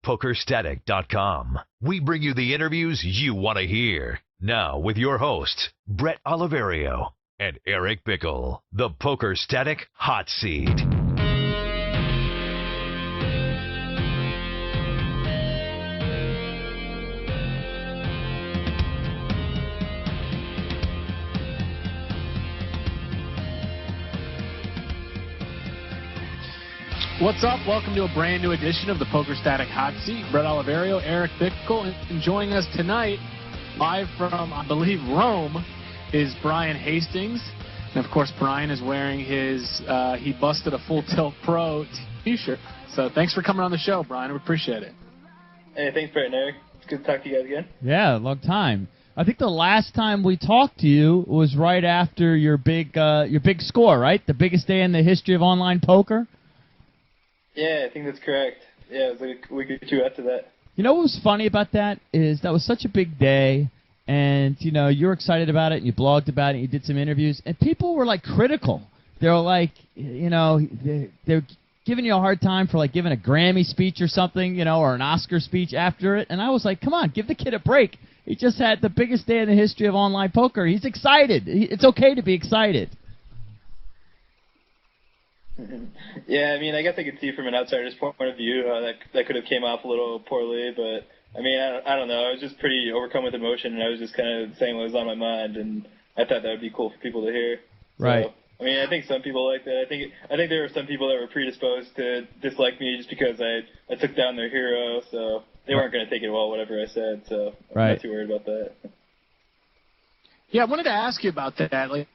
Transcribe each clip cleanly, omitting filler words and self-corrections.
PokerStatic.com. We bring you the interviews you want to hear. Now with your hosts, Bret Oliverio and Eric Bickel, the Poker Static Hot Seat. What's up? Welcome to a brand new edition of the Poker Static Hot Seat. Bret Oliverio, Eric Bickel, and joining us tonight, live from, I believe, Rome, is Brian Hastings. And, of course, Brian is wearing his He Busted a Full Tilt Pro t-shirt. So thanks for coming on the show, Brian. We appreciate it. Hey, thanks, Bret and Eric. It's good to talk to you guys again. Yeah, long time. I think the last time we talked to you was right after your big score, right? The biggest day in the history of online poker? Yeah, I think that's correct. Yeah, it was like a week or two after that. You know what was funny about that is that was such a big day, and, you know, you were excited about it, and you blogged about it, and you did some interviews, and people were, like, critical. They were like, you know, they're giving you a hard time for, like, giving a Grammy speech or something, you know, or an Oscar speech after it, and I was like, come on, give the kid a break. He just had the biggest day in the history of online poker. He's excited. It's okay to be excited. Yeah, I mean, I guess I could see from an outsider's point of view how that could have came off a little poorly, but I mean, I don't know. I was just pretty overcome with emotion, and I was just kind of saying what was on my mind, and I thought that would be cool for people to hear. Right. So, I mean, I think some people liked it. I think there were some people that were predisposed to dislike me just because I took down their hero, so they weren't going to take it well, whatever I said. So I'm not too worried about that. Yeah, I wanted to ask you about that. Like,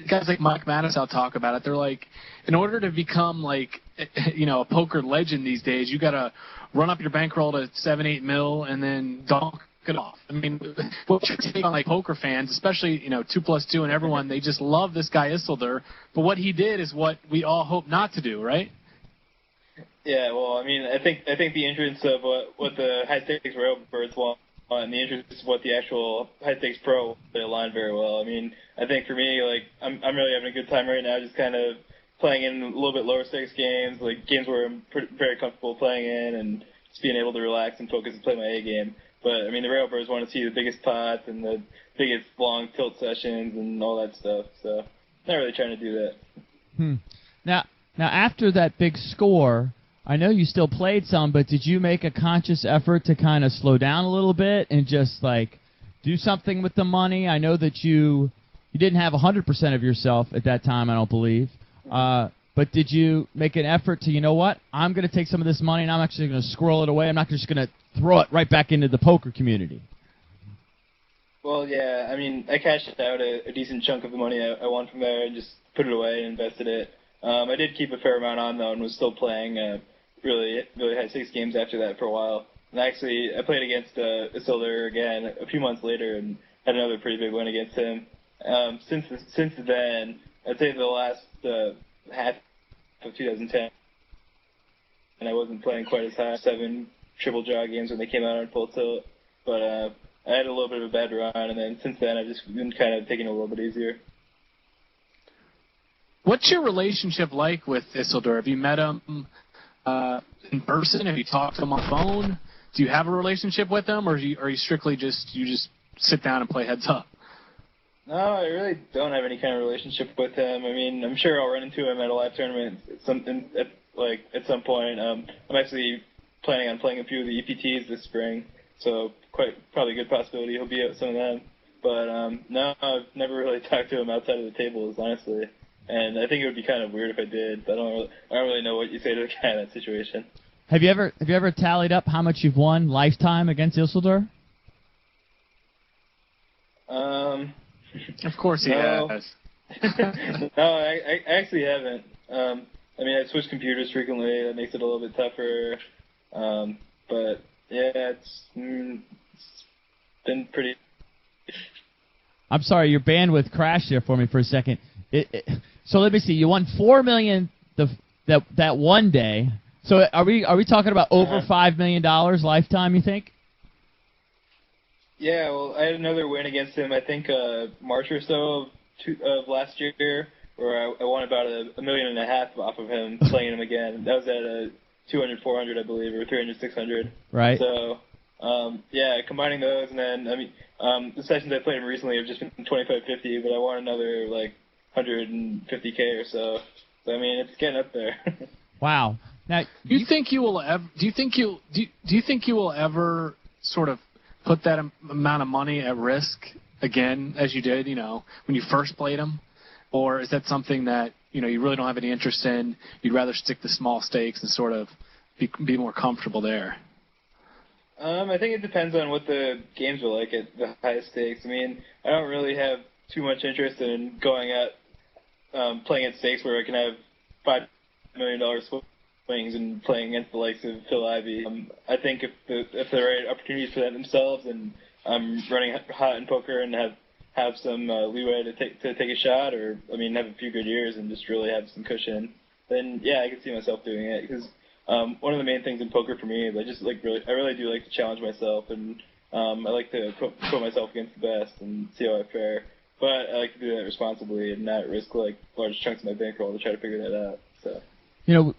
guys like Mike Mattis, I'll talk about it. They're like, in order to become, like, you know, a poker legend these days, you got to run up your bankroll to 7-8 mil and then donk it off. I mean, what's your take on, like, poker fans, especially, you know, 2+2 and everyone, they just love this guy Isildur, but what he did is what we all hope not to do, right? Yeah, well, I mean, I think the entrance of what the high stakes rail birds want and the interest of what the actual high stakes pro, they align very well. I mean, I think for me, like, I'm really having a good time right now, just kind of playing in a little bit lower stakes games, like games where I'm very comfortable playing in, and just being able to relax and focus and play my A game. But I mean, the railbirds want to see the biggest pots and the biggest long tilt sessions and all that stuff. So not really trying to do that. Now after that big score, I know you still played some, but did you make a conscious effort to kind of slow down a little bit and just, like, do something with the money? I know that you didn't have 100% of yourself at that time, I don't believe. But did you make an effort to, you know what, I'm going to take some of this money and I'm actually going to squirrel it away. I'm not just going to throw it right back into the poker community. Well, yeah, I mean, I cashed out a decent chunk of the money I won from there and just put it away and invested it. I did keep a fair amount on, though, and was still playing really high stakes games after that for a while. And actually, I played against Isildur again a few months later and had another pretty big win against him. Since then, I'd say the last half of 2010, and I wasn't playing quite as high, 7 triple draw games when they came out on full tilt. But I had a little bit of a bad run, and then since then I've just been kind of taking it a little bit easier. What's your relationship like with Isildur? Have you met him in person? Have you talked to him on the phone? Do you have a relationship with him, or are you strictly just sit down and play heads up? No, I really don't have any kind of relationship with him. I mean, I'm sure I'll run into him at a live tournament at some point. I'm actually planning on playing a few of the EPTs this spring, so probably a good possibility he'll be at some of them. But no, I've never really talked to him outside of the tables, honestly. And I think it would be kind of weird if I did. But I don't really know what you say to a guy in that situation. Have you ever tallied up how much you've won lifetime against Isildur? Of course he has. No, I actually haven't. I mean, I switch computers frequently. That makes it a little bit tougher. But yeah, it's been pretty. I'm sorry, your bandwidth crashed there for me for a second. So let me see. You won $4 million that one day. So are we talking about over $5 million lifetime? You think? Yeah. Well, I had another win against him. I think March or so of last year, where I won about $1.5 million off of him playing him again. That was at 200, 400, I believe, or 300, 600. Right. So, yeah, combining those, and then, the sessions I played recently have just been 25, 50, but I want another, like, 150K or so. So, I mean, it's getting up there. Wow. Now, do you think you will ever sort of put that amount of money at risk again, as you did, when you first played them? Or is that something that, you really don't have any interest in? You'd rather stick to small stakes and sort of be more comfortable there? I think it depends on what the games are like at the highest stakes. I mean, I don't really have too much interest in going at playing at stakes where I can have $5 million swings and playing against the likes of Phil Ivey. I think if the right opportunities present themselves and I'm running hot in poker and have some leeway to take a shot, or have a few good years and just really have some cushion, then yeah, I can see myself doing it. Because one of the main things in poker for me is I really do like to challenge myself, and I like to put myself against the best and see how I fare. But I like to do that responsibly and not risk like large chunks of my bankroll to try to figure that out. So.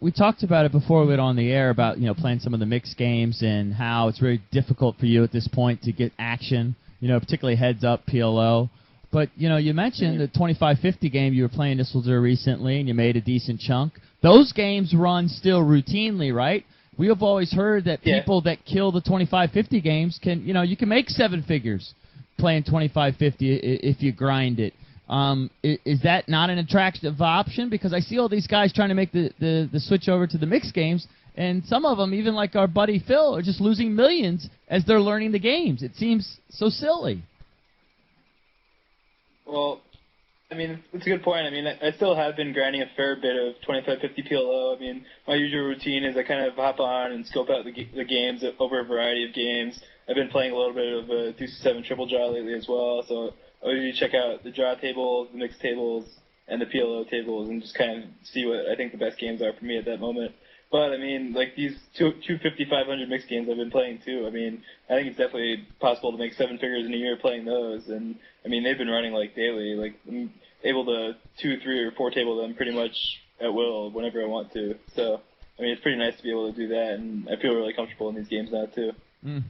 We talked about it before we went on the air about, playing some of the mixed games and how it's very difficult for you at this point to get action, particularly heads-up PLO. But, you mentioned the 25-50 game you were playing Nisselder recently, and you made a decent chunk. Those games run still routinely, right? We have always heard that people that kill the 25-50 games can, you can make seven figures playing 25-50 if you grind it. Is that not an attractive option? Because I see all these guys trying to make the switch over to the mixed games, and some of them, even like our buddy Phil, are just losing millions as they're learning the games. It seems so silly. Well, it's a good point. I still have been grinding a fair bit of 25-50 PLO. My usual routine is I kind of hop on and scope out the games over a variety of games. I've been playing a little bit of a deuce 7 triple draw lately as well, so I usually check out the draw tables, the mixed tables, and the PLO tables, and just kind of see what I think the best games are for me at that moment. But these 250, 500 mixed games I've been playing too. I think it's definitely possible to make seven figures in a year playing those, and they've been running like daily. Like I'm able to 2, 3, or 4 table them pretty much at will whenever I want to. So it's pretty nice to be able to do that, and I feel really comfortable in these games now too. Mm.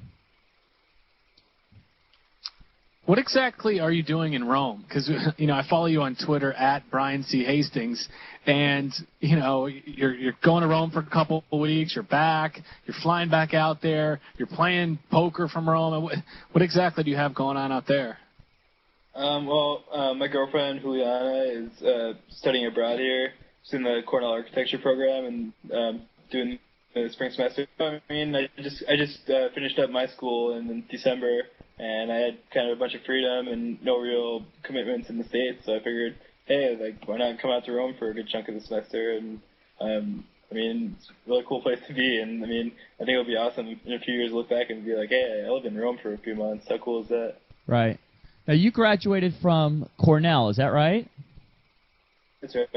What exactly are you doing in Rome? Because, I follow you on Twitter at Brian C. Hastings, and, you're going to Rome for a couple of weeks, you're back, you're flying back out there, you're playing poker from Rome. What exactly do you have going on out there? My girlfriend, Juliana, is studying abroad here. She's in the Cornell architecture program and doing the spring semester. I just finished up my school in December, and I had kind of a bunch of freedom and no real commitments in the States, so I figured, hey, why not come out to Rome for a good chunk of the semester? And it's a really cool place to be, and I think it'll be awesome in a few years to look back and be like, hey, I lived in Rome for a few months. How cool is that? Right. Now, you graduated from Cornell, is that right? That's right.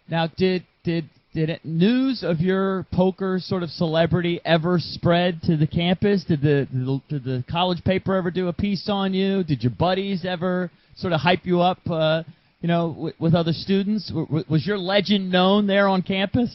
Now, did news of your poker sort of celebrity ever spread to the campus? Did the college paper ever do a piece on you? Did your buddies ever sort of hype you up, with other students? Was your legend known there on campus?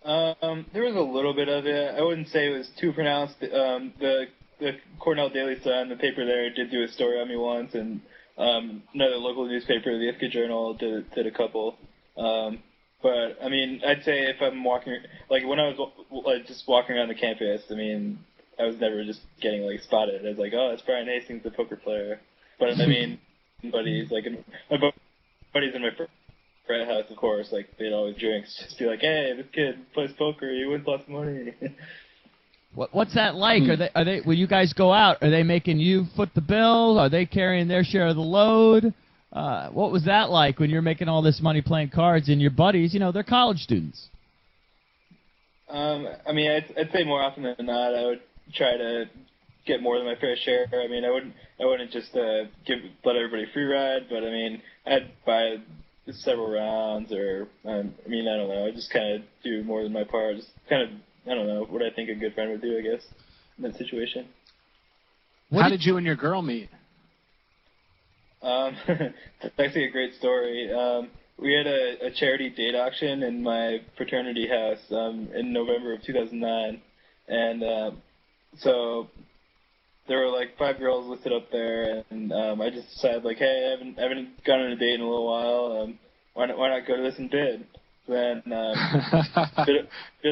There was a little bit of it. I wouldn't say it was too pronounced. The Cornell Daily Sun, the paper there, did do a story on me once, and another local newspaper, the Ithaca Journal, did a couple. But I'd say if I'm walking, when I was just walking around the campus, I was never just getting spotted as oh, it's Brian Hastings, the poker player. But buddies, my buddies in my frat house, of course, they'd always drink, just be like, hey, this kid plays poker, he wins lots of money. What's that like? Are they when you guys go out? Are they making you foot the bill? Are they carrying their share of the load? What was that like when you're making all this money playing cards and your buddies? They're college students. I'd say more often than not, I would try to get more than my fair share. I wouldn't just let everybody free ride, but I'd buy several rounds, or I don't know. I just kind of do more than my part. Just kind of. I don't know, what I think a good friend would do, I guess, in that situation. How did you and your girl meet? It's actually a great story. we had a charity date auction in my fraternity house in November of 2009, and so there were like 5 girls listed up there, and I just decided like, hey, I haven't gone on a date in a little while. Why not go to this and bid? So then bid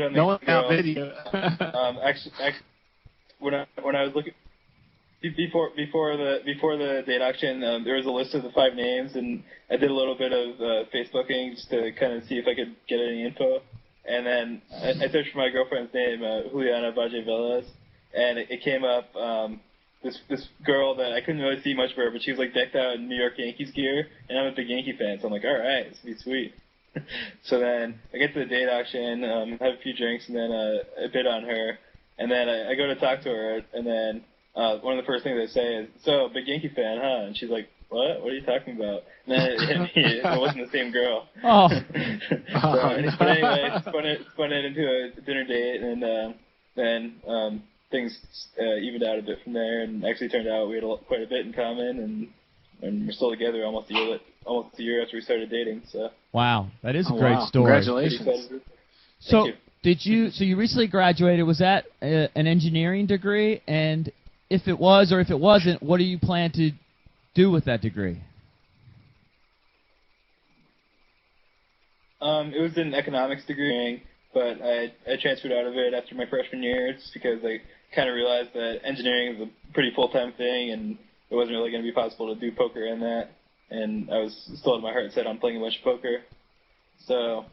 on the no one girl. video. Actually, when I was looking before the date auction, there was a list of the 5 names, and I did a little bit of Facebooking just to kind of see if I could get any info. And then I searched for my girlfriend's name, Juliana Valle Velez, and it came up this girl that I couldn't really see much for her, but she was like decked out in New York Yankees gear, and I'm a big Yankee fan, so I'm like, all right, this will be sweet. So then I get to the date auction, have a few drinks, and then I bid on her, and then I go to talk to her, and then one of the first things they say is, so, big Yankee fan, huh? And she's like, what? What are you talking about? And then it hit me, it wasn't the same girl. Oh. But anyway, spun it into a dinner date, and then things evened out a bit from there, and actually turned out we had quite a bit in common, and we're still together almost a year after we started dating. So. Wow, that is a great story. Congratulations. So you recently graduated? Was that an engineering degree? And if it was, or if it wasn't, what do you plan to do with that degree? It was an economics degree, but I transferred out of it after my freshman year just because I kind of realized that engineering is a pretty full-time thing, and it wasn't really going to be possible to do poker in that. And I was still in my heart set on playing a bunch of poker. So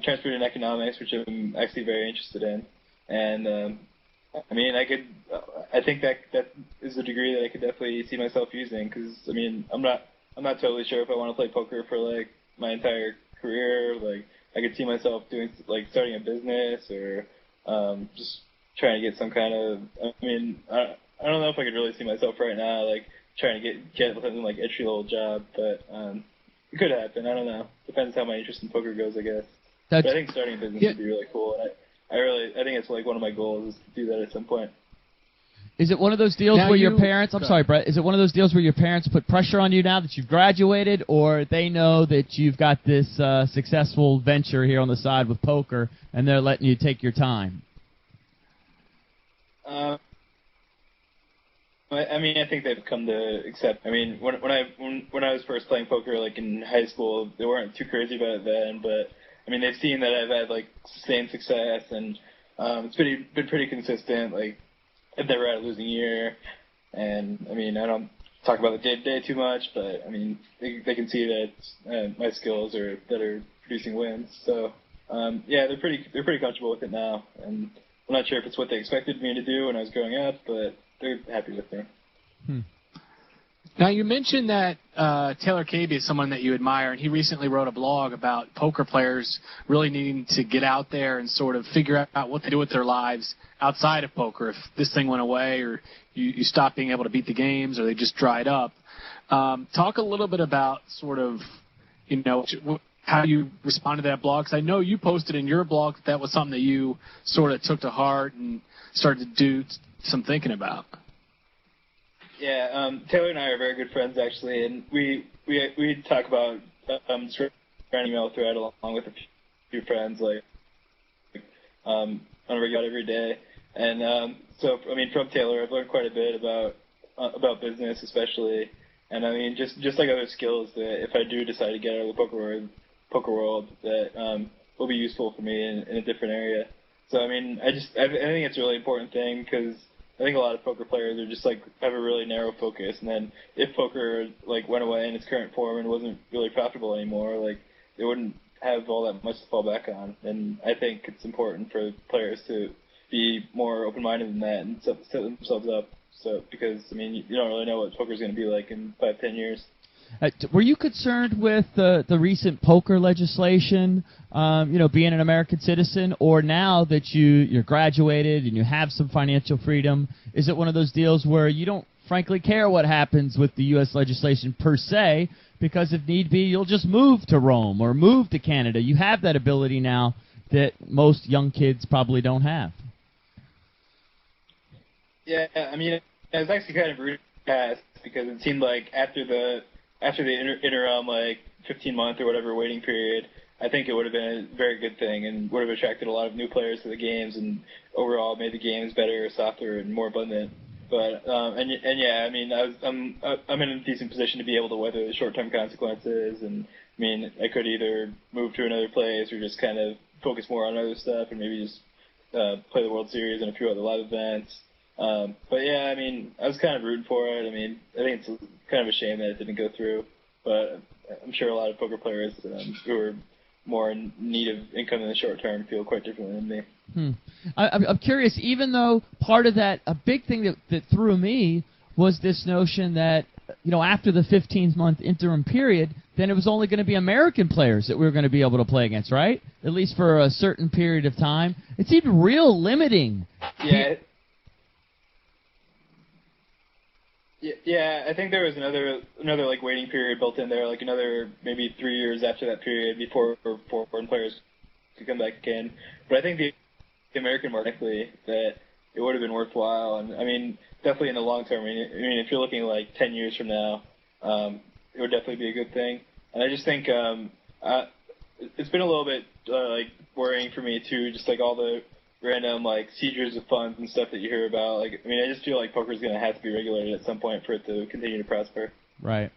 transferred in economics, which I'm actually very interested in. And I mean, I think that is a degree that I could definitely see myself using, because I mean, I'm not totally sure if I want to play poker for like my entire career. Like, I could see myself doing like starting a business, or just trying to get some kind of. I mean, I don't know if I could really see myself right now like trying to get something like entry level job, but it could happen. I don't know. Depends how my interest in poker goes, I guess. But I think starting a business would be really cool, and I think it's like one of my goals is to do that at some point. Is it one of those deals where your parents, I'm sorry, Bret, is it one of those deals where your parents put pressure on you now that you've graduated, or they know that you've got this successful venture here on the side with poker, and they're letting you take your time? I mean, I think they've come to accept. I mean, when I was first playing poker, like in high school, they weren't too crazy about it then, but I mean, they've seen that I've had like sustained success, and it's been pretty consistent. Like, I've never had a losing year, and I mean, I don't talk about the day-to-day too much, but I mean, they can see that my skills are producing wins. So yeah, they're pretty comfortable with it now, and I'm not sure if it's what they expected me to do when I was growing up, but they're happy with me. Now, you mentioned that Taylor Caby is someone that you admire, and he recently wrote a blog about poker players really needing to get out there and sort of figure out what they do with their lives outside of poker. If this thing went away, or you stopped being able to beat the games, or they just dried up. Talk a little bit about sort of, how you responded to that blog, because I know you posted in your blog that was something that you sort of took to heart and started to do some thinking about. Yeah, Taylor and I are very good friends, actually, and we talk about just an email thread along with a few friends, like on a regular every day. And so, I mean, from Taylor, I've learned quite a bit about business, especially, and I mean, just like other skills that if I do decide to get out of the poker world, that will be useful for me in a different area. So, I mean, I think it's a really important thing, because I think a lot of poker players are just like have a really narrow focus, and then if poker like went away in its current form and wasn't really profitable anymore, like they wouldn't have all that much to fall back on. And I think it's important for players to be more open-minded than that and set themselves up. So, because I mean, you don't really know what poker's going to be like in 5-10 years. Were you concerned with the recent poker legislation, being an American citizen, or now that you're graduated and you have some financial freedom, is it one of those deals where you don't frankly care what happens with the U.S. legislation per se, because if need be, you'll just move to Rome or move to Canada? You have that ability now that most young kids probably don't have. Yeah, I mean, it was actually kind of rude past, because it seemed like after the interim like 15-month or whatever waiting period, I think it would have been a very good thing and would have attracted a lot of new players to the games and overall made the games better, softer, and more abundant. But and yeah, I mean, I'm in a decent position to be able to weather the short-term consequences, and I mean, I could either move to another place or just kind of focus more on other stuff and maybe just play the World Series and a few other live events. But yeah, I mean, I was kind of rooting for it. I mean, I think it's kind of a shame that it didn't go through, but I'm sure a lot of poker players who are more in need of income in the short term feel quite differently than me. I'm curious, even though part of that, a big thing that threw me was this notion that, after the 15-month interim period, then it was only going to be American players that we were going to be able to play against, right? At least for a certain period of time. It's even real limiting. Yeah. Yeah, I think there was another like waiting period built in there, like another maybe 3 years after that period before foreign players could come back in. But I think the American market, that it would have been worthwhile, and I mean definitely in the long term. I mean if you're looking like 10 years from now, it would definitely be a good thing. And I just think it's been a little bit like worrying for me too, just like all the random like seizures of funds and stuff that you hear about. Like, I mean, I just feel like poker is going to have to be regulated at some point for it to continue to prosper. Right.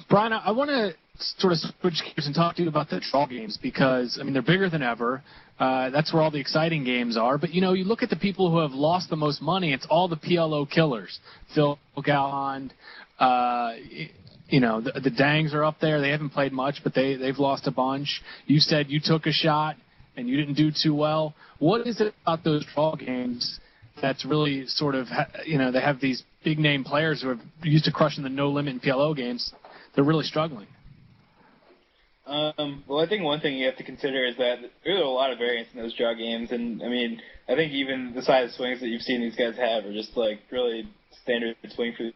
Brian, I want to sort of switch gears and talk to you about the draw games because, I mean, they're bigger than ever. That's where all the exciting games are. But, you look at the people who have lost the most money, it's all the PLO killers. Phil Galland, the Dangs are up there. They haven't played much, but they've lost a bunch. You said you took a shot and you didn't do too well. What is it about those draw games that's really sort of, they have these big-name players who are used to crushing the no-limit and PLO games. They're really struggling. Well, I think one thing you have to consider is that there's a lot of variance in those draw games, and I mean, I think even the size of swings that you've seen these guys have are just like really standard swing for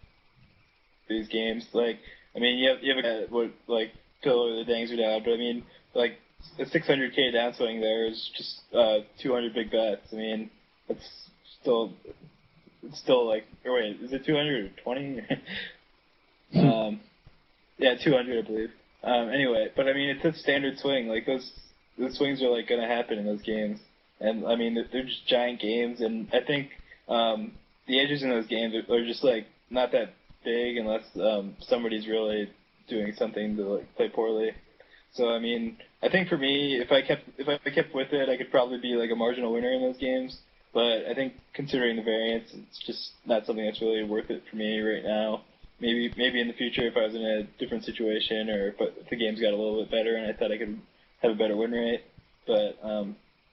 these games. Like, I mean, you have a guy that would like Phil or the Dangs are down, but I mean, like a 600K downswing there is just 200 big bets. I mean, it's still like, or wait, is it 200 or 20? Yeah, 200, I believe. Anyway, but I mean, it's a standard swing. Like those swings are like going to happen in those games, and I mean, they're just giant games. And I think the edges in those games are just like not that big unless somebody's really doing something to like play poorly. So I mean, I think for me, if I kept with it, I could probably be like a marginal winner in those games. But I think considering the variance, it's just not something that's really worth it for me right now. Maybe in the future if I was in a different situation or if the games got a little bit better and I thought I could have a better win rate. But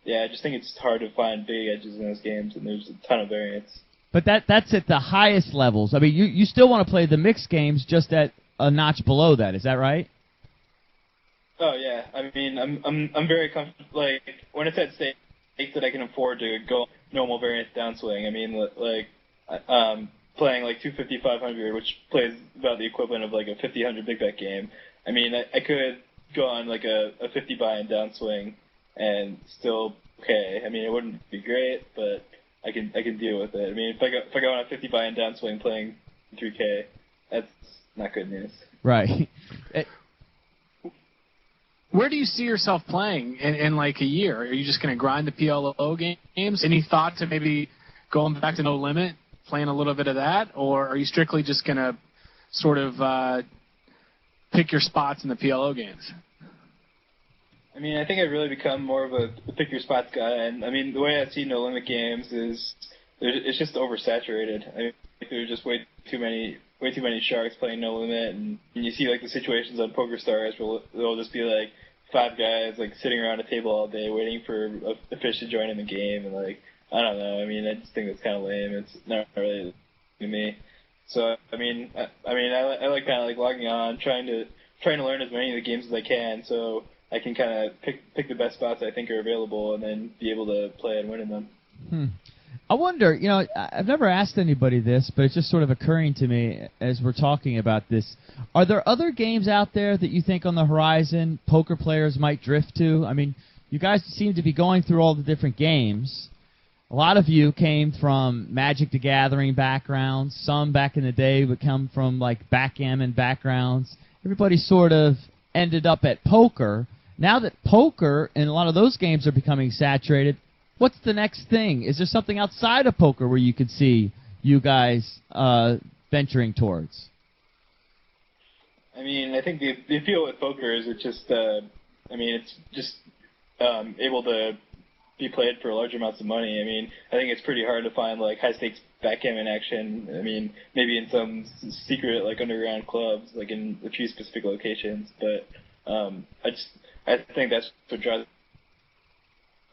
yeah, I just think it's hard to find big edges in those games, and there's a ton of variance. But that's at the highest levels. I mean, you still want to play the mixed games, just at a notch below that. Is that right? Oh yeah, I mean, I'm very comfortable. Like when it's at stakes that I can afford to go normal variance downswing. I mean, like playing like 250, 500, which plays about the equivalent of like a 50-100 big bet game. I mean, I could go on like a 50 buy-in downswing and still okay. I mean, it wouldn't be great, but I can deal with it. I mean, if I go on a 50 buy-in downswing playing 3K, that's not good news. Right. Where do you see yourself playing in like a year? Are you just going to grind the PLO games? Any thought to maybe going back to no limit, playing a little bit of that, or are you strictly just going to sort of pick your spots in the PLO games? I mean, I think I've really become more of a pick your spots guy, and I mean, the way I see no limit games is it's just oversaturated. I mean, there's just way too many sharks playing no limit, and you see like the situations on PokerStars where there'll just be like 5 guys like sitting around a table all day waiting for a fish to join in the game, and like I don't know. I mean, I just think that's kind of lame. It's not really to me. So I mean, I like kind of like logging on, trying to learn as many of the games as I can, so I can kind of pick the best spots I think are available, and then be able to play and win in them. I wonder, I've never asked anybody this, but it's just sort of occurring to me as we're talking about this. Are there other games out there that you think on the horizon poker players might drift to? I mean, you guys seem to be going through all the different games. A lot of you came from Magic the Gathering backgrounds. Some back in the day would come from like backgammon backgrounds. Everybody's sort of ended up at poker. Now that poker and a lot of those games are becoming saturated, what's the next thing? Is there something outside of poker where you could see you guys venturing towards? I mean, I think the appeal with poker is it's just able to be played for large amounts of money. I mean, I think it's pretty hard to find like high stakes backgammon action. I mean, maybe in some secret like underground clubs, like in a few specific locations. But I think that's what drives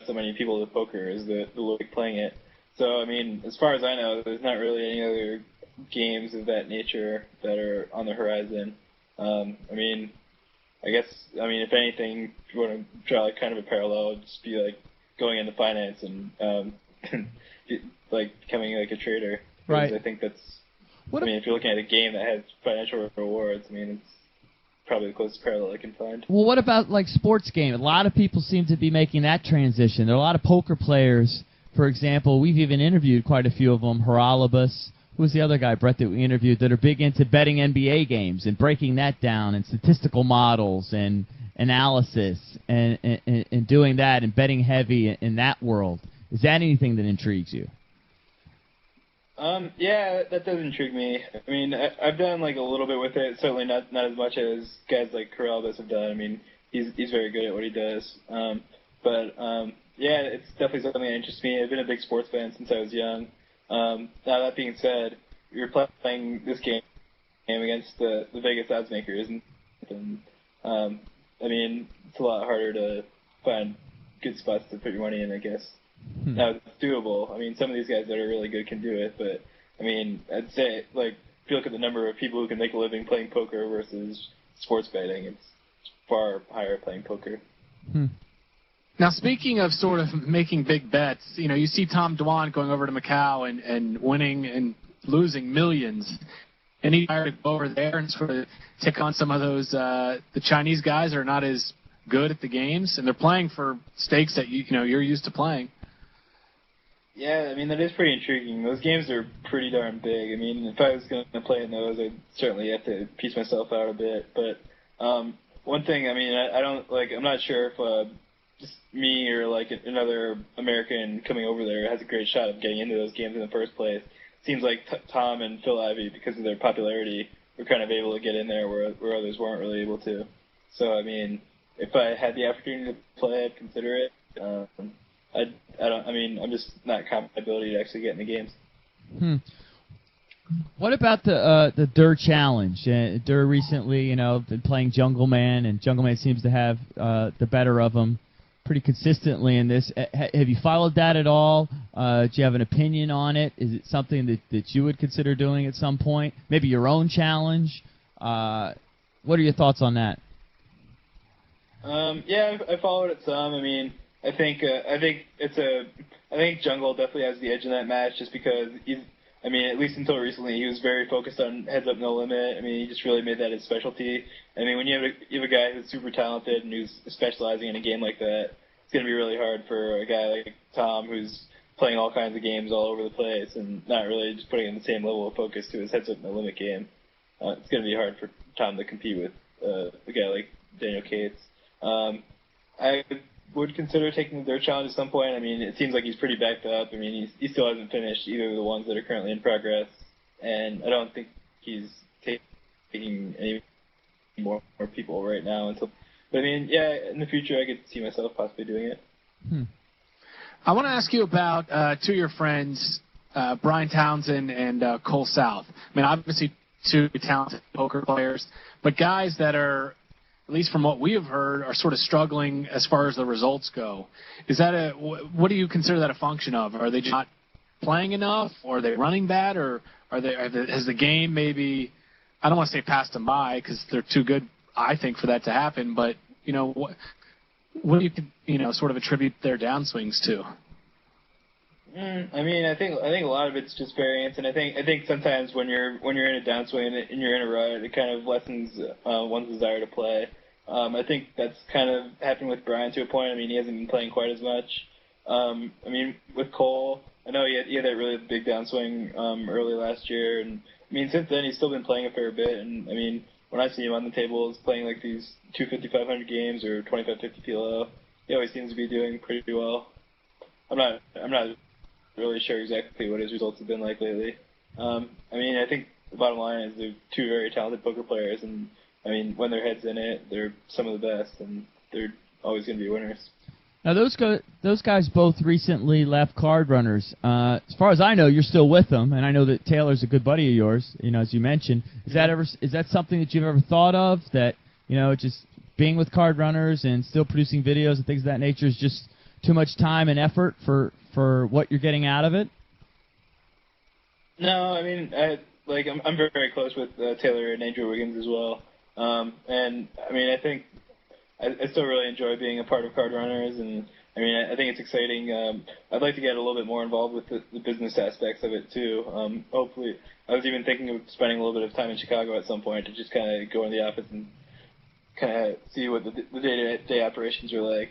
so many people to poker is the way of playing it. So I mean, as far as I know, there's not really any other games of that nature that are on the horizon. I mean, if anything, if you want to draw like kind of a parallel, it'd just be like going into finance and like becoming like a trader. Right. I think that's. If you're looking at a game that has financial rewards, I mean, it's probably the closest parallel I can find. Well, what about like sports game? A lot of people seem to be making that transition. There are a lot of poker players, for example. We've even interviewed quite a few of them. Horolibus. Who's the other guy, Bret, that we interviewed, that are big into betting NBA games and breaking that down and statistical models and analysis and doing that and betting heavy in that world. Is that anything that intrigues you? Yeah, that does intrigue me. I mean, I've done like a little bit with it. Certainly not as much as guys like Horolibus have done. I mean, he's very good at what he does. Yeah, it's definitely something that interests me. I've been a big sports fan since I was young. Now that being said, you're playing this game against the Vegas odds makers, and I mean, it's a lot harder to find good spots to put your money in, I guess. Now it's doable. I mean, some of these guys that are really good can do it, but I mean, I'd say like if you look at the number of people who can make a living playing poker versus sports betting, it's far higher playing poker. Now, speaking of sort of making big bets, you see Tom Dwan going over to Macau and winning and losing millions. Any desire to go over there and sort of take on some of those the Chinese guys that are not as good at the games, and they're playing for stakes that you're used to playing. Yeah, I mean, that is pretty intriguing. Those games are pretty darn big. I mean, if I was going to play in those, I'd certainly have to piece myself out a bit. But one thing, I mean, I'm not sure if just me or like another American coming over there has a great shot of getting into those games in the first place. Seems like Tom and Phil Ivey, because of their popularity, were kind of able to get in there where others weren't really able to. So, I mean, if I had the opportunity to play, I'd consider it. I'm just not confident in my ability to actually get in the games. What about the Durr Challenge? Durr recently, been playing Jungle Man, and Jungle Man seems to have the better of him pretty consistently in this. Have you followed that at all? Do you have an opinion on it? Is it something that you would consider doing at some point? Maybe your own challenge? What are your thoughts on that? Yeah, I followed it some. I mean, I think Jungle definitely has the edge in that match just because at least until recently, he was very focused on heads up no limit. I mean, he just really made that his specialty. I mean, when you have a guy who's super talented and who's specializing in a game like that, it's going to be really hard for a guy like Tom who's playing all kinds of games all over the place and not really just putting in the same level of focus to his heads up no limit game. It's going to be hard for Tom to compete with a guy like Daniel Cates. I would consider taking the Durr Challenge at some point. I mean, it seems like he's pretty backed up. I mean, he still hasn't finished either of the ones that are currently in progress, and I don't think he's taking any more people right now. But I mean, yeah, in the future, I could see myself possibly doing it. I want to ask you about two of your friends, Brian Townsend and Cole South. I mean, obviously two talented poker players, but guys that are, at least from what we have heard, are sort of struggling as far as the results go. Is that what do you consider that a function of? Are they just not playing enough, or are they running bad, or has the game maybe, I don't want to say passed them by because they're too good, I think, for that to happen, but what do you sort of attribute their downswings to? I mean, I think a lot of it's just variance, and I think sometimes when you're in a downswing and you're in a rut, it kind of lessens one's desire to play. I think that's kind of happened with Brian to a point. I mean, he hasn't been playing quite as much. I mean, with Cole, I know he had that really big downswing early last year, and I mean, since then he's still been playing a fair bit, and I mean, when I see him on the tables playing like these 250, 500 games or 25, 50 PLO, he always seems to be doing pretty well. I'm not really sure exactly what his results have been like lately. I mean, I think the bottom line is they're two very talented poker players, and I mean, when their head's in it, they're some of the best, and they're always going to be winners. Now, those guys both recently left Card Runners. As far as I know, you're still with them, and I know that Taylor's a good buddy of yours. You know, as you mentioned, is that something that you've ever thought of? That, you know, just being with Card Runners and still producing videos and things of that nature is just too much time and effort for what you're getting out of it? No, I mean, I'm very, very close with Taylor and Andrew Wiggins as well. And I mean, I think I still really enjoy being a part of Card Runners, and I mean, I think it's exciting. I'd like to get a little bit more involved with the business aspects of it too. Hopefully, I was even thinking of spending a little bit of time in Chicago at some point to just kind of go in the office and kind of see what the day-to-day operations are like.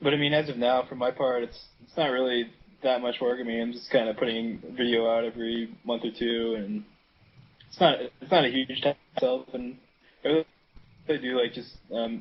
But I mean, as of now, for my part, it's not really that much work. I mean, I'm just kind of putting video out every month or two, and it's not a huge task itself, and I really do like just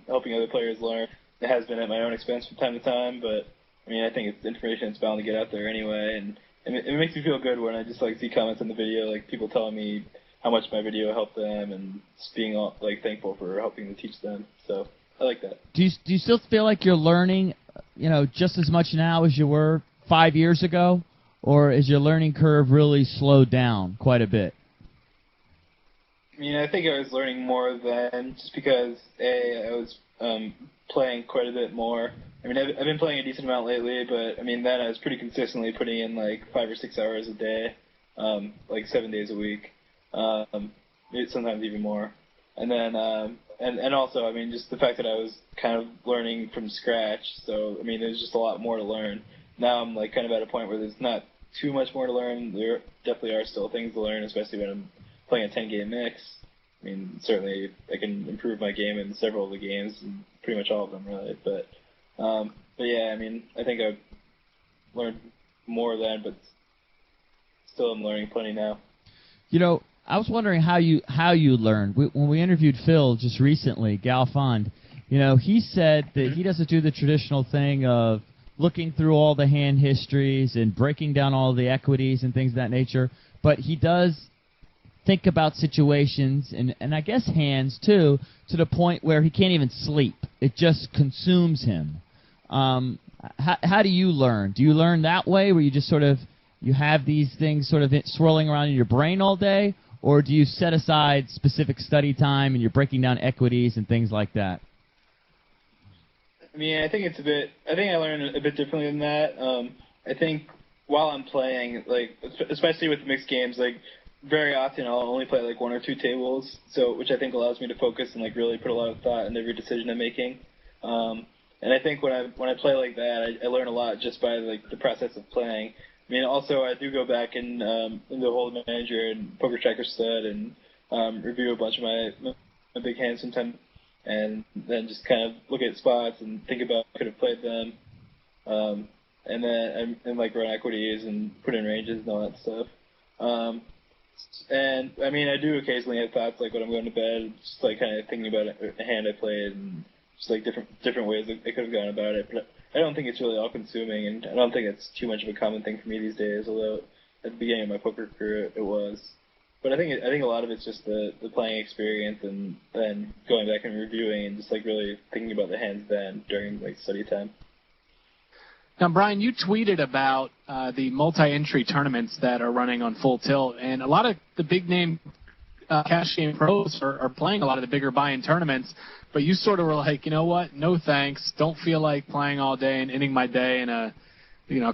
helping other players learn. It has been at my own expense from time to time, but I mean, I think it's information that's bound to get out there anyway, and it makes me feel good when I just like see comments on the video, like people telling me how much my video helped them, and just being all, like thankful for helping to teach them. So I like that. Do you still feel like you're learning, you know, just as much now as you were 5 years ago, or is your learning curve really slowed down quite a bit? I mean, I think I was learning more then, just because I was playing quite a bit more. I mean, I've been playing a decent amount lately, but I mean, then I was pretty consistently putting in like 5 or 6 hours a day, like 7 days a week, sometimes even more. And then, and also, I mean, just the fact that I was kind of learning from scratch. So, I mean, there's just a lot more to learn. Now I'm like kind of at a point where there's not too much more to learn. There definitely are still things to learn, especially when I'm playing a 10-game mix. I mean, certainly I can improve my game in several of the games, and pretty much all of them, really. But yeah, I mean, I think I've learned more then, but still I'm learning plenty now. You know, I was wondering how you learned. When we interviewed Phil just recently, Galfond, you know, he said that he doesn't do the traditional thing of looking through all the hand histories and breaking down all the equities and things of that nature, but he does think about situations and I guess hands too, to the point where he can't even sleep. It just consumes him. How do you learn? Do you learn that way, where you just sort of you have these things sort of swirling around in your brain all day, or do you set aside specific study time and you're breaking down equities and things like that? I mean, I think I learn a bit differently than that. I think while I'm playing, like, especially with mixed games, like, very often I'll only play like 1 or 2 tables, so which I think allows me to focus and like really put a lot of thought in every decision I'm making. And I think when I play like that, I learn a lot just by like the process of playing. I mean, also I do go back and into Hold Manager and Poker Tracker Stud and review a bunch of my big hands sometimes, and then just kind of look at spots and think about how I could have played them, and then and like run equities and put in ranges and all that stuff. And I mean, I do occasionally have thoughts like when I'm going to bed, just like kind of thinking about a hand I played and just like different ways I could have gone about it. But I don't think it's really all consuming, and I don't think it's too much of a common thing for me these days. Although at the beginning of my poker career it was. But I think a lot of it's just the playing experience, and then going back and reviewing and just like really thinking about the hands then during like study time. Now, Brian, you tweeted about the multi-entry tournaments that are running on Full Tilt, and a lot of the big-name cash game pros are playing a lot of the bigger buy-in tournaments, but you sort of were like, you know what, no thanks, don't feel like playing all day and ending my day in a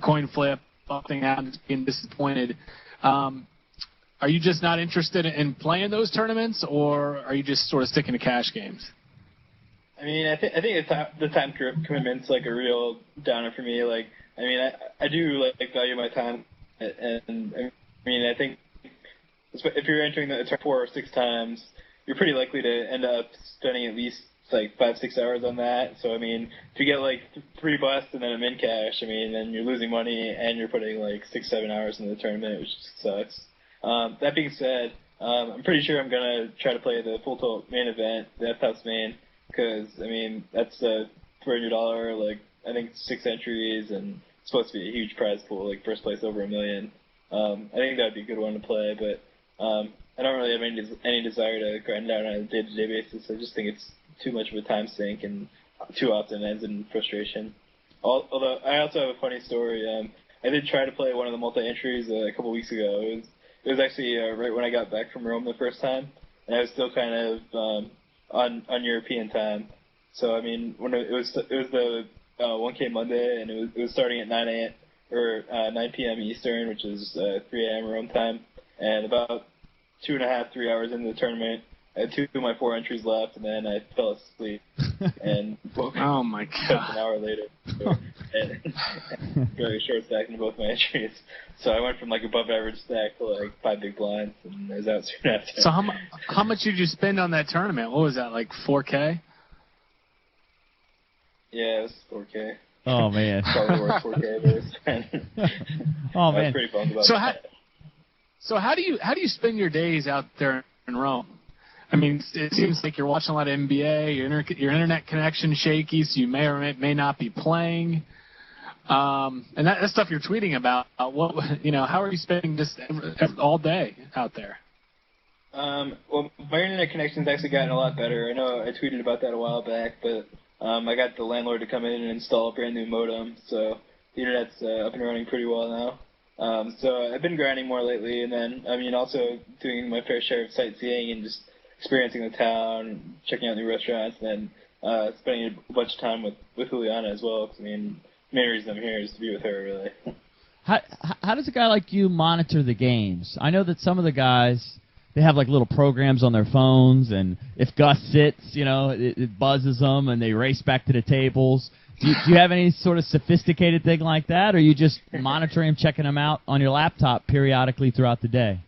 coin flip, busting out and being disappointed. Are you just not interested in playing those tournaments, or are you just sort of sticking to cash games? I mean, I think the time commitment's like a real downer for me. Like, I mean, I do like value my time, and I mean, I think if you're entering the tournament 4 or 6 times, you're pretty likely to end up spending at least like 5-6 hours on that. So I mean, if you get like 3 busts and then a min cash, I mean, then you're losing money and you're putting like 6-7 hours into the tournament, which sucks. That being said, I'm pretty sure I'm gonna try to play the full tilt main event, the F-House main, because I mean that's $400, like I think 6 entries, and it's supposed to be a huge prize pool, like first place over $1 million. I think that'd be a good one to play, but I don't really have any desire to grind out on a day-to-day basis. I just think it's too much of a time sink, and too often ends in frustration. Although I also have a funny story. I did try to play one of the multi-entries a couple weeks ago. It was actually right when I got back from Rome the first time, and I was still kind of on European time. So I mean, when it was the 1K Monday, and it was starting at 9 p.m. Eastern, which is 3 a.m. Rome time, and about 2.5, 3 hours into the tournament, I had 2 of my 4 entries left, and then I fell asleep and woke up Oh my God. an hour later. And very short stack in both my entries. So I went from like above average stack to like 5 big blinds, and I was out soon after. So how much did you spend on that tournament? What was that, like 4K? Yeah, it was 4K. Oh man. Probably worth 4K, but it was Oh I was man. pretty bummed about So that. how do you spend your days out there in Rome? I mean, it seems like you're watching a lot of NBA. Your internet connection's shaky, so you may or may not be playing. And that stuff you're tweeting about. How are you spending just all day out there? Well, my internet connection's actually gotten a lot better. I know I tweeted about that a while back, but I got the landlord to come in and install a brand new modem, so the internet's up and running pretty well now. So I've been grinding more lately, and then also doing my fair share of sightseeing and just experiencing the town, checking out new restaurants, and then spending a bunch of time with Juliana as well. 'Cause, the main reason I'm here is to be with her, really. How does a guy like you monitor the games? I know that some of the guys, they have like little programs on their phones, and if Gus sits, it buzzes them, and they race back to the tables. Do you have any sort of sophisticated thing like that, or are you just monitoring them, checking them out on your laptop periodically throughout the day?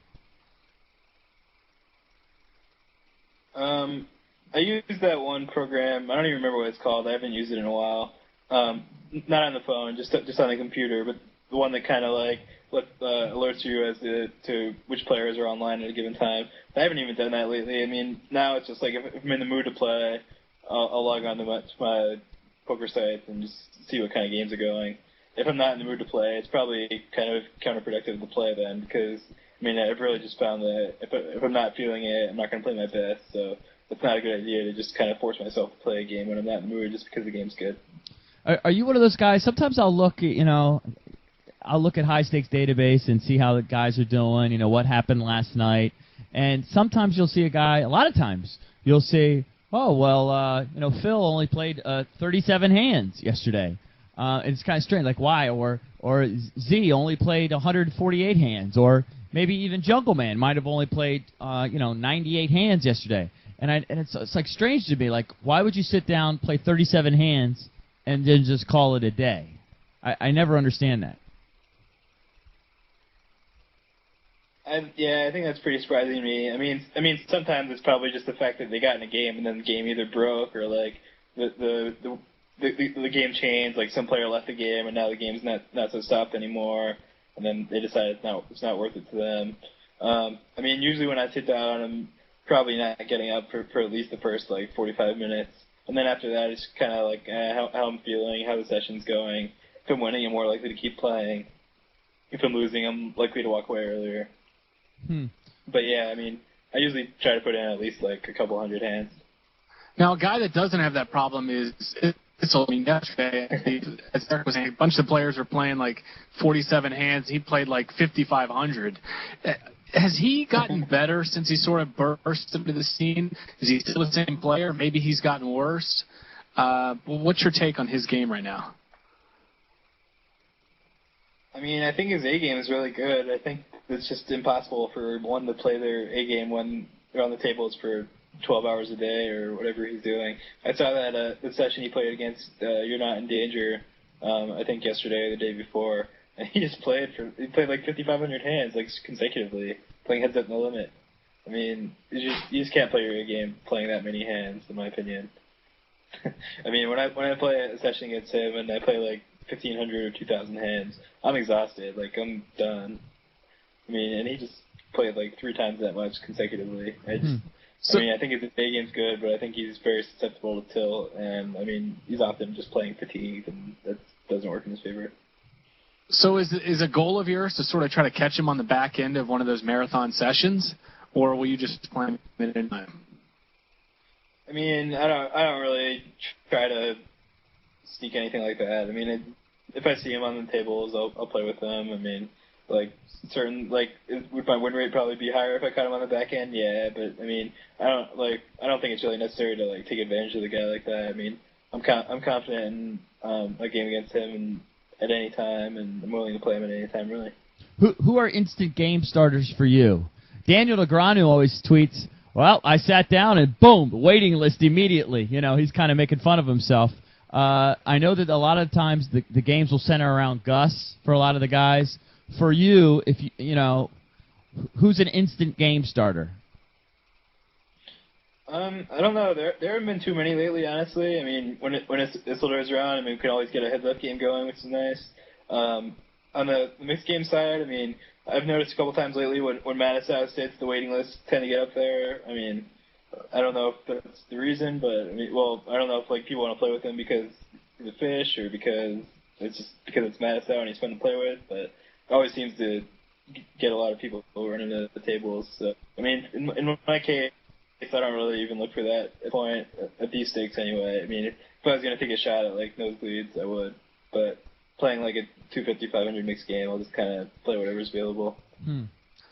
I use that one program. I don't even remember what it's called. I haven't used it in a while. Not on the phone, just on the computer, but the one that kind of like alerts you as to which players are online at a given time. I haven't even done that lately. Now it's just like if I'm in the mood to play, I'll log on to my poker sites and just see what kind of games are going. If I'm not in the mood to play, it's probably kind of counterproductive to play then, because I've really just found that if I'm not feeling it, I'm not going to play my best. So it's not a good idea to just kind of force myself to play a game when I'm not in the mood just because the game's good. Are you one of those guys? Sometimes I'll look at high stakes database and see how the guys are doing. What happened last night, and sometimes you'll see a guy. A lot of times you'll see, oh well, Phil only played 37 hands yesterday. It's kind of strange, like why? Or Z only played 148 hands, or maybe even Jungle Man might have only played 98 hands yesterday. And it's like strange to me. Like, why would you sit down, play 37 hands, and then just call it a day? I never understand that. I think that's pretty surprising to me. Sometimes it's probably just the fact that they got in a game and then the game either broke or like the game changed. Like some player left the game and now the game's not so stopped anymore, and then they decided it's not worth it to them. Usually when I sit down, I'm probably not getting up for at least the first 45 minutes, and then after that it's kind of like how I'm feeling, how the session's going. If I'm winning, I'm more likely to keep playing. If I'm losing, I'm likely to walk away earlier. But yeah, I usually try to put in at least a couple hundred hands. Now, a guy that doesn't have that problem is yesterday, as Eric was saying, a bunch of players were playing 47 hands. He played 5,500. Has he gotten better since he sort of burst into the scene? Is he still the same player? Maybe he's gotten worse. What's your take on his game right now? I think his A game is really good. I think it's just impossible for one to play their A game when they're on the tables for 12 hours a day or whatever he's doing. I saw that the session he played against You're Not in Danger, I think yesterday or the day before, and he played 5,500 hands consecutively, playing heads up no limit. You just can't play your A game playing that many hands, in my opinion. When I play a session against him and I play 1,500 or 2,000 hands, I'm exhausted. I'm done. And he played like 3 times that much consecutively. I think his day game's good, but I think he's very susceptible to tilt, and I mean, he's often just playing fatigued, and that doesn't work in his favor. So is a goal of yours to sort of try to catch him on the back end of one of those marathon sessions, or will you just play him at any time? I mean, I don't really try to sneak anything like that. I mean, if I see him on the tables, I'll play with him. I mean, like would my win rate probably be higher if I caught him on the back end? Yeah, but I mean, I don't think it's really necessary to like take advantage of the guy like that. I mean, I'm confident in a game against him and at any time, and I'm willing to play him at any time, really. Who are instant game starters for you? Daniel Negreanu always tweets, well, I sat down and boom, waiting list immediately. You know, he's kind of making fun of himself. I know that a lot of times the games will center around Gus for a lot of the guys. For you, if you know, who's an instant game starter? I don't know. There haven't been too many lately, honestly. I mean, when Isildur's around, I mean, we can always get a heads-up game going, which is nice. On the mixed game side, I mean, I've noticed a couple times lately when Mattis sits, the waiting lists tend to get up there. I mean, I don't know if that's the reason, but I mean, well, I don't know if like people want to play with him because he's a fish or because it's Mattis and he's fun to play with. But it always seems to get a lot of people running to the tables. So I mean, in my case, I don't really even look for that point at these stakes anyway. I mean, if I was going to take a shot at like nosebleeds, I would. But playing like a 250, 500 mixed game, I'll just kind of play whatever's available.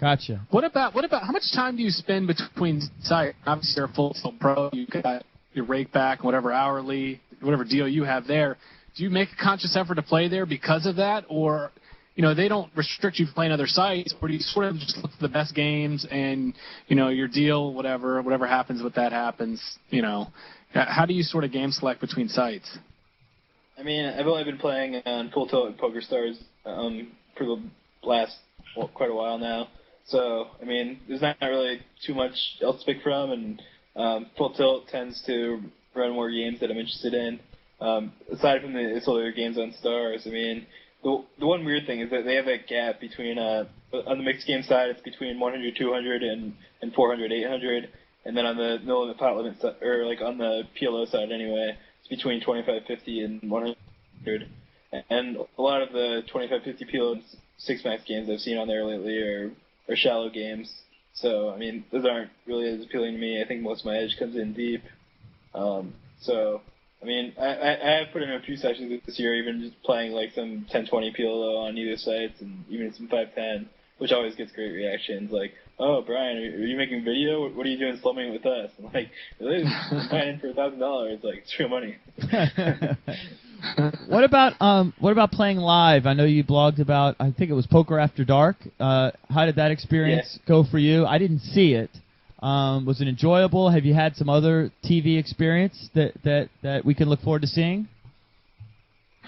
Gotcha. What about how much time do you spend between sites? Obviously, you're a full pro. You got your rake back, whatever hourly, whatever deal you have there. Do you make a conscious effort to play there because of that, or you know, they don't restrict you from playing other sites, or do you sort of just look for the best games and, you know, your deal, whatever happens with that happens, you know. How do you sort of game select between sites? I mean, I've only been playing on Full Tilt and Poker Stars for the last quite a while now. So, I mean, there's not really too much else to pick from, and Full Tilt tends to run more games that I'm interested in. Aside from the Isildur games on Stars, I mean, the one weird thing is that they have a gap between, on the mixed game side, it's between 100, 200, and 400, 800. And then on the no limit pot limit, or like on the PLO side anyway, it's between 25, 50, and 100. And a lot of the 25, 50 PLO and 6-max games I've seen on there lately are shallow games. So, I mean, those aren't really as appealing to me. I think most of my edge comes in deep. So, I mean, I have put in a few sessions this year, even just playing like some 10-20 PLO on either sites, and even some 5-10, which always gets great reactions. Like, oh, Brian, are you making video? What are you doing slumming with us? I'm like, really? I'm buying in for $1,000. Like, it's real money. What about playing live? I know you blogged about, I think it was Poker After Dark. How did that experience go for you? I didn't see it. Was it enjoyable? Have you had some other TV experience that we can look forward to seeing?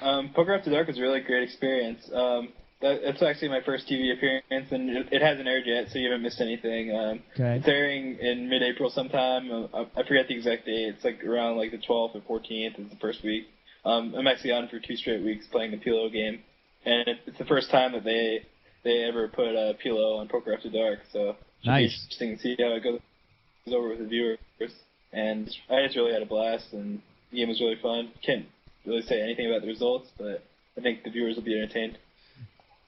Poker After Dark was a really great experience. That's actually my first TV appearance, and it hasn't aired yet, so you haven't missed anything. Okay. It's airing in mid-April sometime. I forget the exact date. It's like around like the 12th or 14th is the first week. I'm actually on for 2 straight weeks playing the PLO game, and it's the first time that they ever put a PLO on Poker After Dark, so it should be interesting to see how it goes over with the viewers. And I just really had a blast, and the game was really fun. Can't really say anything about the results, but I think the viewers will be entertained.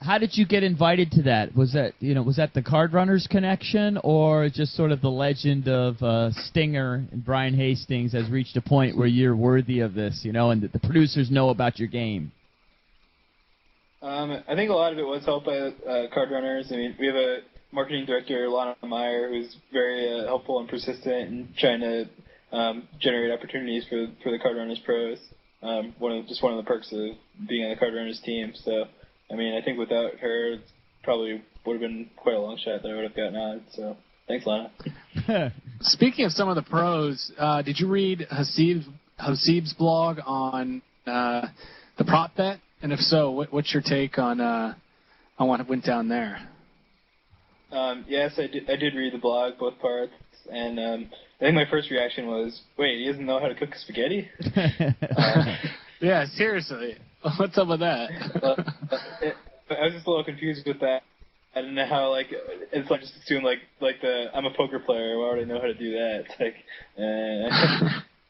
How did you get invited to that? Was that the Card Runners connection, or just sort of the legend of Stinger and Brian Hastings has reached a point where you're worthy of this, and that the producers know about your game? I think a lot of it was helped by Card Runners. I mean, we have a marketing director, Lana Meyer, who's very helpful and persistent in trying to generate opportunities for the Card Runners pros. One of the perks of being on the Card Runners team. So, I mean, I think without her, it probably would have been quite a long shot that I would have gotten on. So, thanks, Lana. Speaking of some of the pros, did you read Hasib's blog on the prop bet? And if so, what's your take on what went down there? Yes, I did read the blog, both parts, and I think my first reaction was, wait, he doesn't know how to cook spaghetti? Yeah, seriously. What's up with that? I was just a little confused with that. I don't know how, like, it's like just assume like I'm a poker player. Why would I know how to do that? It's like,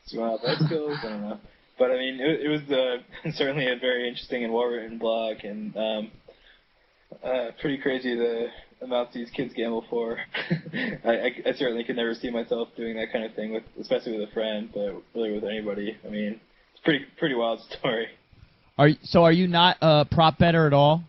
swap bicycles. I don't know. But I mean, it was certainly a very interesting and well-written blog, and pretty crazy the amounts these kids gamble for. I certainly could never see myself doing that kind of thing, especially with a friend, but really with anybody. I mean, it's pretty wild story. Are you not a prop better at all?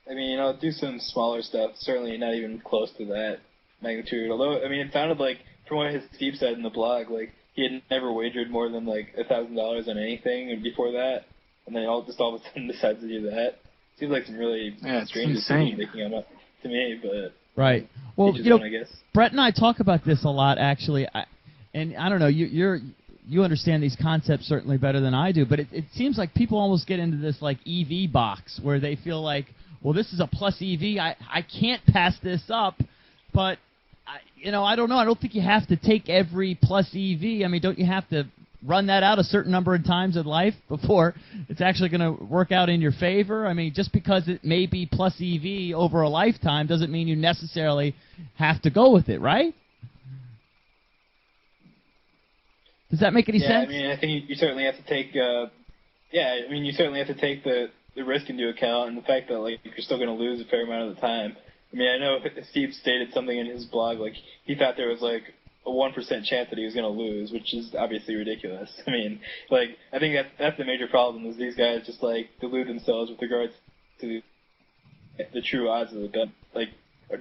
I mean, I'll do some smaller stuff, certainly not even close to that magnitude. Although, I mean, it sounded like, from what Steve said in the blog, like, he had never wagered more than, like, $1,000 on anything before that, and then all of a sudden decides to do that. Seems like some really strange decision-making up to me, but... Right. Well, you know, I guess. Bret and I talk about this a lot, actually, and I don't know, you understand these concepts certainly better than I do, but it seems like people almost get into this, like, EV box, where they feel like, well, this is a plus EV. I can't pass this up, but, I don't know. I don't think you have to take every plus EV. I mean, don't you have to run that out a certain number of times in life before it's actually going to work out in your favor? I mean, just because it may be plus EV over a lifetime doesn't mean you necessarily have to go with it, right? Does that make any sense? Yeah, I mean, I think you certainly have to take. You certainly have to take the risk into account, and the fact that, like, you're still going to lose a fair amount of the time. I mean, I know Steve stated something in his blog, like, he thought there was, like, a 1% chance that he was going to lose, which is obviously ridiculous. I mean, like, I think that's the major problem, is these guys just, like, delude themselves with regards to the true odds of the bet. Like,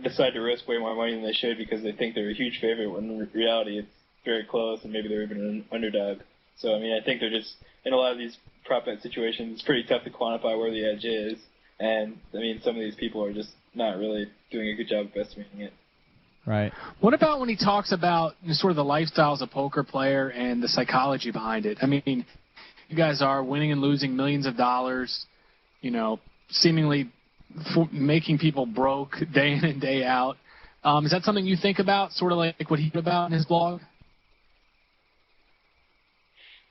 decide to risk way more money than they should because they think they're a huge favorite, when in reality it's very close, and maybe they're even an underdog. So, I mean, I think they're just, in a lot of these prop bet situations, it's pretty tough to quantify where the edge is. And, I mean, some of these people are just not really doing a good job of estimating it. Right. What about when he talks about sort of the lifestyle as a poker player and the psychology behind it? I mean, you guys are winning and losing millions of dollars, seemingly making people broke day in and day out. Is that something you think about, sort of like what he put about in his blog?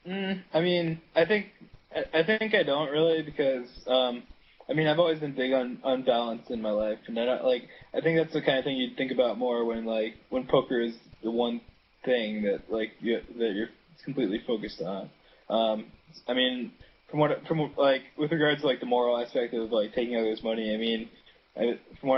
I mean, I think I don't really, because I mean, I've always been big on balance in my life, and I think that's the kind of thing you'd think about more when poker is the one thing that you're completely focused on. I mean, from with regards to, like, the moral aspect of, like, taking others' money, I mean, from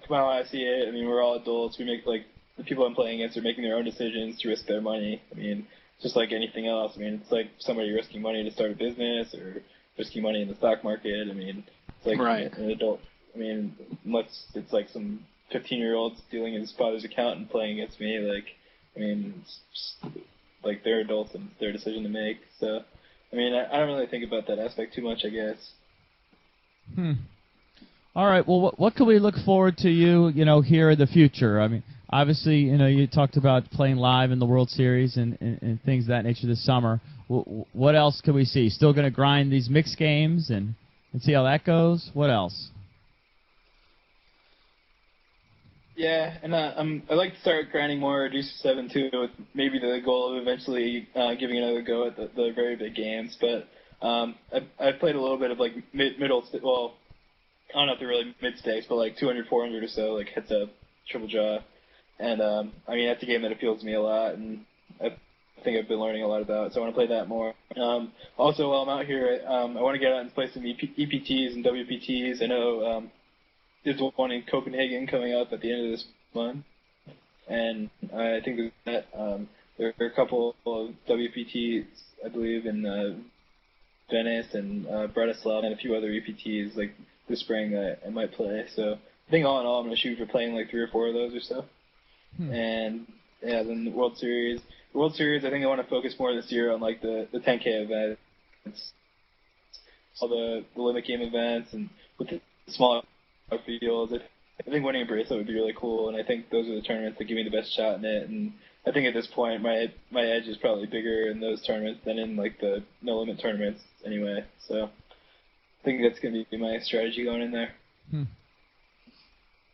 how I see it, I mean, we're all adults. We make, like, the people I'm playing against are making their own decisions to risk their money. I mean, just like anything else. I mean, it's like somebody risking money to start a business or risking money in the stock market. I mean, it's like an adult. I mean, unless it's like some 15-year-old stealing his father's account and playing against me, like, I mean, it's just, like, they're adults and it's their decision to make. So, I mean, I don't really think about that aspect too much, I guess. All right. Well, what can we look forward to here in the future? I mean, obviously, you talked about playing live in the World Series and things of that nature this summer. What else can we see? Still going to grind these mixed games and see how that goes? What else? Yeah, and I'd like to start grinding more Deuce 7 too, with maybe the goal of eventually giving another go at the very big games. But I've played a little bit of, like, middle. Well, I don't know if they're really mid stakes, but like 200, 400 or so, like heads up, triple draw. And I mean, that's a game that appeals to me a lot, and I think I've been learning a lot about it, so I want to play that more. Also, while I'm out here, I want to get out and play some EPTs and WPTs. I know there's one in Copenhagen coming up at the end of this month, and I think that there are a couple of WPTs, I believe, in Venice and Bratislava, and a few other EPTs like this spring that I might play. So I think all in all, I'm going to shoot for playing like 3 or 4 of those or so. And yeah, then the World Series. The World Series, I think I want to focus more this year on, like, the 10K events, all the limit game events, and with the smaller fields. I think winning a bracelet would be really cool, and I think those are the tournaments that give me the best shot in it. And I think at this point, my edge is probably bigger in those tournaments than in, like, the no limit tournaments anyway. So I think that's going to be my strategy going in there.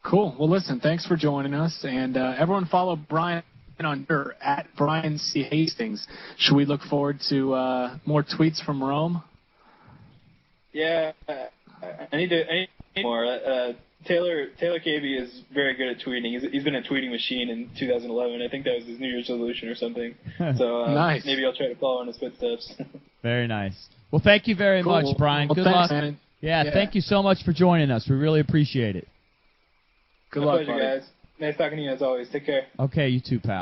Cool. Well, listen, thanks for joining us. And everyone follow Brian on Twitter at Brian C. Hastings. Should we look forward to more tweets from Rome? Yeah, I need more. Taylor KB is very good at tweeting. He's been a tweeting machine in 2011. I think that was his New Year's resolution or something. So Nice. maybe I'll try to follow in his footsteps. Very nice. Well, thank you very Cool. much, Brian. Well, Good thanks, luck. man. Yeah, thank you so much for joining us. We really appreciate it. Good My luck, pleasure, buddy. guys. Nice talking to you as always. Take care. Okay, you too, pal.